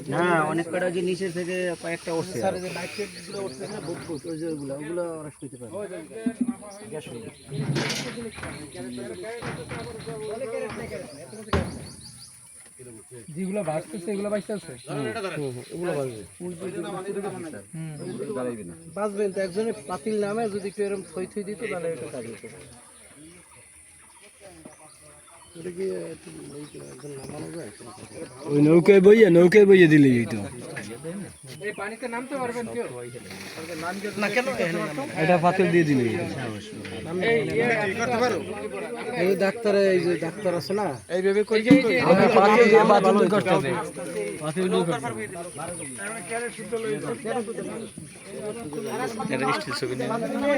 না অনেক কটা যে নিচে থেকে কয়েকটা উঠছে ওগুলো ওরা শুইতে পারে যেগুলো ভাসতেছে এগুলো বাইসতেছে বাঁচবেন তো একজনের পাতিল নামে যদি একটু এরকম থই থই দিত তাহলে এটা কাজ হতো ওই নৌকায় বইয়ে দিলেই তো এই পানিতে নামতে পারবেন কেউ না কেন এটা পাতিল দিয়ে দিলেই করতে পারো এই ডাক্তার এই যে ডাক্তার আছে না এইভাবে কই পাতিল দিয়ে বাদল করতে হবে পাতিল দিয়ে করতে হবে এটা স্টিল ছবি